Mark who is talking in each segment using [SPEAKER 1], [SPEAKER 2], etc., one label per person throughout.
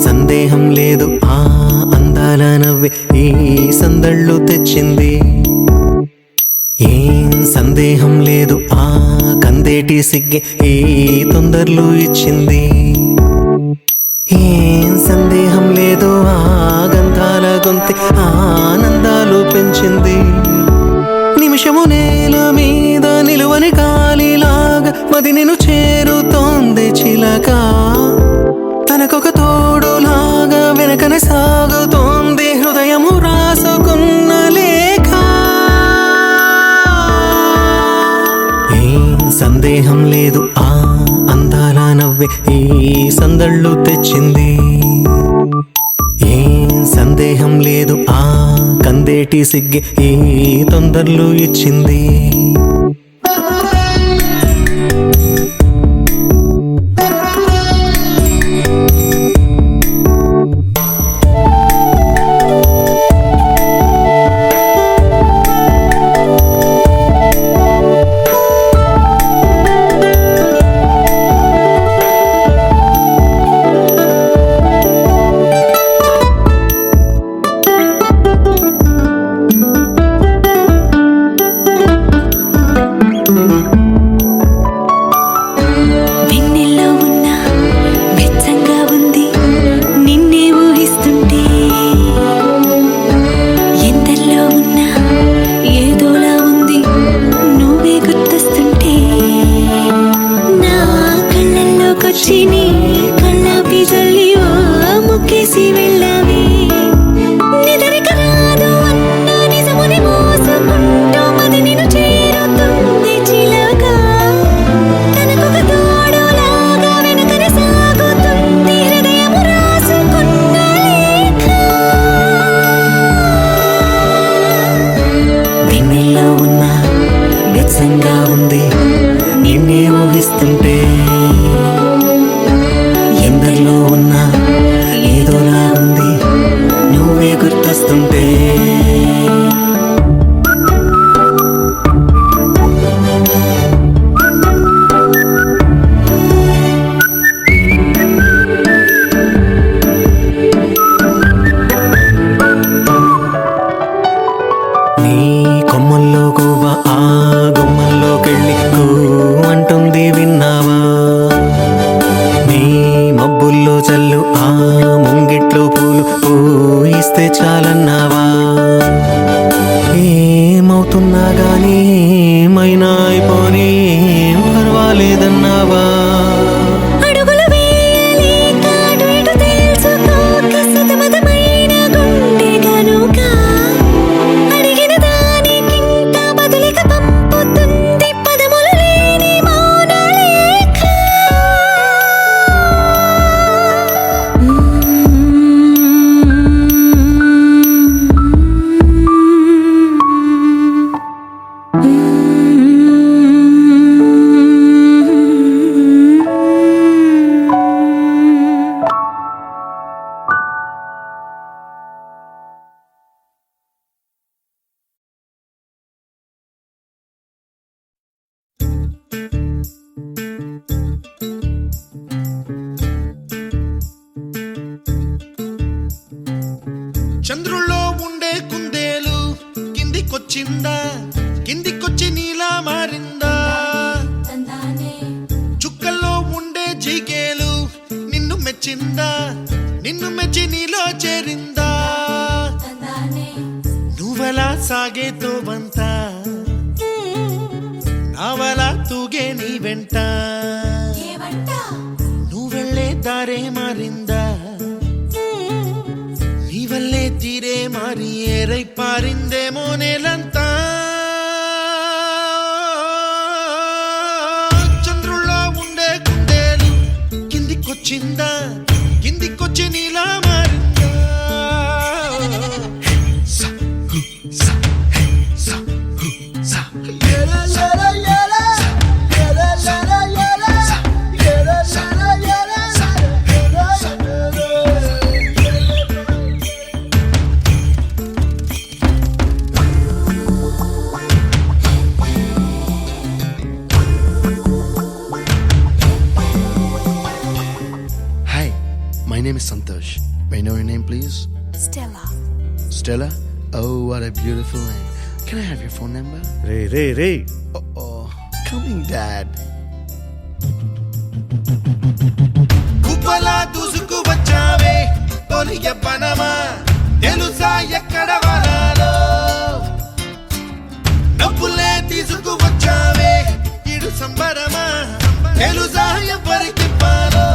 [SPEAKER 1] సందేహం లేదు ఆ అందాల నవ్వే ఈ సందళ్ళు తెచ్చింది. ఏం సందేహం లేదు ఆ కందేటి సిగ్గే ఈ తొందరలు ఇచ్చింది. ఏం సందేహం లేదు ఆ గంధాల గొంతె ఆనందాలు పెంచింది. నిమిషము నేల మీద నిలువని గాలిలాగా మది నిన్ను చేరుతోంది చిలక. తనకొక తోడులాగా వెనకనే సాగుతోంది హృదయము రాసుకున్న లేఖ. ఏం సందేహం లేదు ఆ అందాల నవ్వే ఈ సందళ్ళు తెచ్చింది. ఏం సందేహం లేదు ఆ కందేటి సిగ్గే ఈ తొందరలు ఇచ్చింది. ఉంది నిన్నే ఊహిస్తుంటే ఎందరిలో ఉన్నా ఏదోలా ఉంది నువ్వే గుర్తొస్తుంటే. నీ కొమ్మల్లో గువ్వ ఆ గుమ్మల్లోకెళ్ళి గూ అంటుంది విన్నావా? నీ మబ్బుల్లో చల్లు ఆ ముంగిట్లో పూలు పూయిస్తే చాలన్నావా? ఏమవుతున్నా గానీ ఏమైనా అయిపోనీ పర్వాలేదన్నావా?
[SPEAKER 2] చంద్రుల్లో ఉండే కుందేలు కిందికొచ్చిందా, కిందికొచ్చి నీలా మారిందా? చుక్కల్లో ఉండే జీకేలు నిన్ను మెచ్చిందా, నిన్ను మెచ్చి నీలో చేరిందా? నువ్వలా సాగేతో వంత నావలా తూగే నీ వెంట, నువ్వెళ్ళే దారే మారిందా, నీవల్లే తీరే మారి ఏరై పారిందేమో నేలంతా? చంద్రుల్లో ఉండే కుందేలు కిందికొచ్చిందా, కిందికొచ్చి నీలా మారిందా? My name is Santosh. May I know your name, please?
[SPEAKER 3] Stella.
[SPEAKER 2] Stella? Oh, what a beautiful name. Can I have your phone number?
[SPEAKER 1] Ray
[SPEAKER 2] Oh, coming, Dad. కుప్పలా దూసుకు వచ్చావే తొలియ పనమా తెలుసా ఎక్కడ వరాలో నవ్వులే తీసుకు వచ్చావే ఇడు సంబరమా తెలుసా ఎవరికి పాలో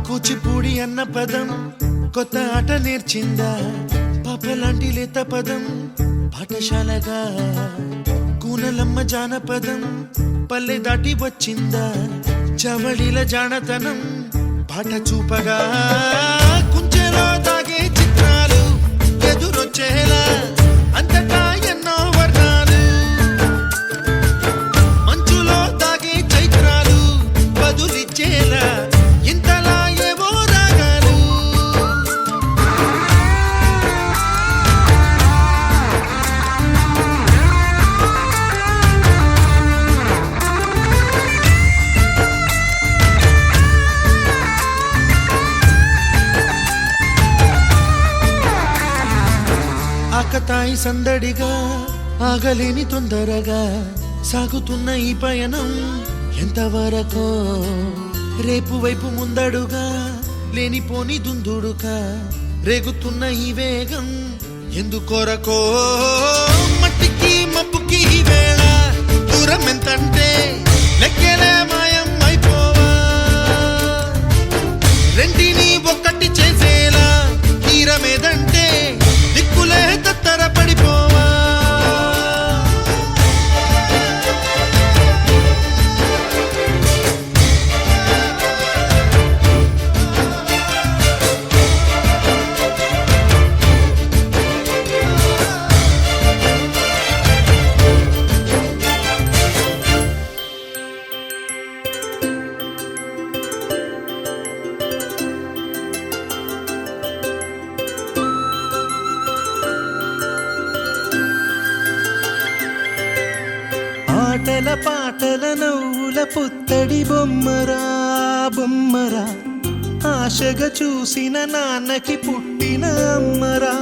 [SPEAKER 2] కూచిపూడి అన్న పదం కొత్త ఆట నేర్చిందా పాపలాంటి లేత పదం పాఠశాలగా కూనలమ్మ జానపదం పల్లె దాటి వచ్చిందా చవళిల జానతనం పాట చూపగా కుంచెలో తాగే చిత్రాలు ఎదురొచ్చేలా అంతటా ఎన్నో వర్ణాలు మంచులో తాగే చైత్రాలు బదులిచ్చేలా ఇంతలా ఏవో రాగాలు ఆకతాయి సందడిగా ఆగలేని తొందరగా సాగుతున్న ఈ పయనం ఎంతవరకో రేపు వైపు ముందడుగా లేనిపోని దుందుడుగా రేగుతున్న ఈ వేగం ఎందుకొరకో మట్టికి మబ్బుకి ఈ వేళ దూరం ఎంతంటే లెక్కలే మాయం అయిపోవా రెంటిని ఒక్కటి చేసేలా తీరమేదంటే దిక్కులే తత్తర పడిపోవా
[SPEAKER 1] ఆటల పాటల నవ్వుల పుత్తడి బొమ్మరా బొమ్మరా ఆశగా చూసిన నాన్నకి పుట్టిన అమ్మరా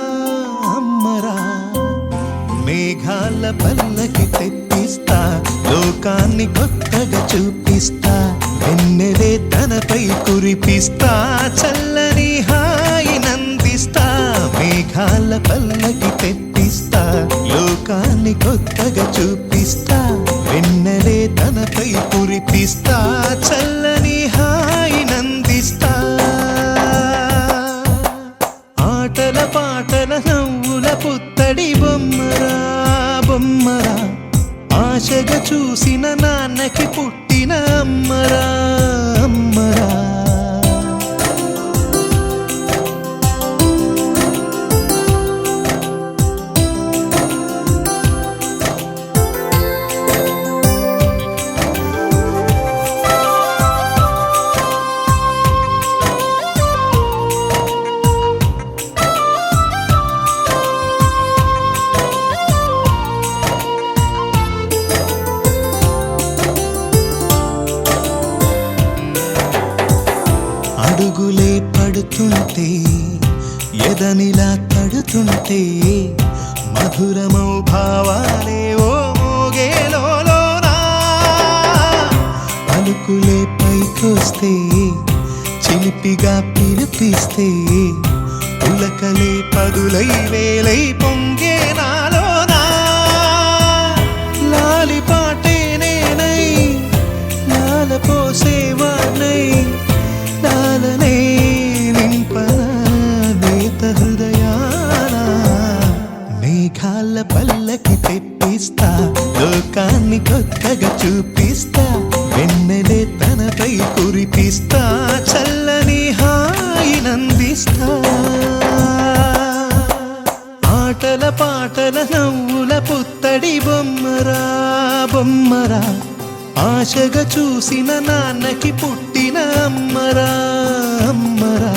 [SPEAKER 1] అమ్మరా మేఘాల పల్లకి తెప్పిస్తా లోకాన్ని కొత్తగా చూపిస్తా వెన్నెలే తనపై కురిపిస్తా చల్లని హాయి నందిస్తా మేఘాల పల్లకి తెప్పిస్తా లోకాన్ని కొత్తగా చూపిస్తా వెన్నెలే తనపై కురిపిస్తా చల్లని హాయి నందిస్తా ఆటల పాటల నవ్వుల పుత్తడి బొమ్మరా బొమ్మరా ఆశగా చూసిన నాన్నకి పుట్టిన అమ్మరా అమ్మరా అడుగులే పడుతుంటే ఎదనిలా తడుతుంటే మధురమౌ భావాలే ఓ మోగేలోనా పలుకులే పైకొస్తే చిలిపిగా పిలిపిస్తే పులకలే పదులై వేలై పొంగే నాలోనా లాలి పాటే నేనై లాల పోసేవాణ్ణై లాలనే నింప నేత ఆటల పాటల నవ్వుల పుత్తడి బొమ్మరా బొమ్మరా ఆశగా చూసిన నాన్నకి పుట్టిన అమ్మరా అమ్మరా.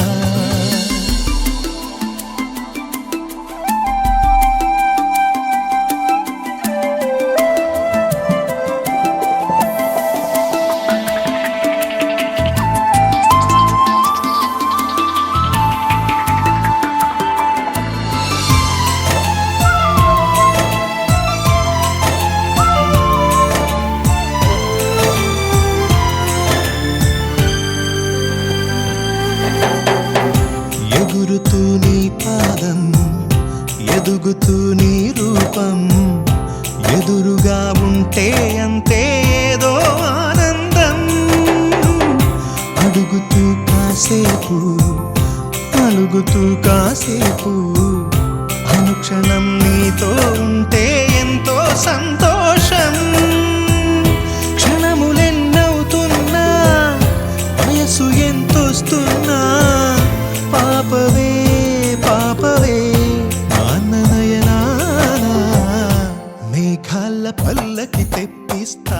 [SPEAKER 1] ఎగురుతూ నీ పాదం ఎదుగుతూ నీ రూపం ఎదురుగా ఉంటే అంతే ఏదో ఆనందం. అడుగుతూ కాసేపు అలుగుతూ కాసేపు అనుక్షణం నీతో ఉంటే ఎంతో సంతోషం. క్షణములెన్నవుతున్నా వయసు ఎంతొస్తున్నా పాపవే పాపవే నాన్ననయనా మేఘాల పల్లకి తెప్పిస్తా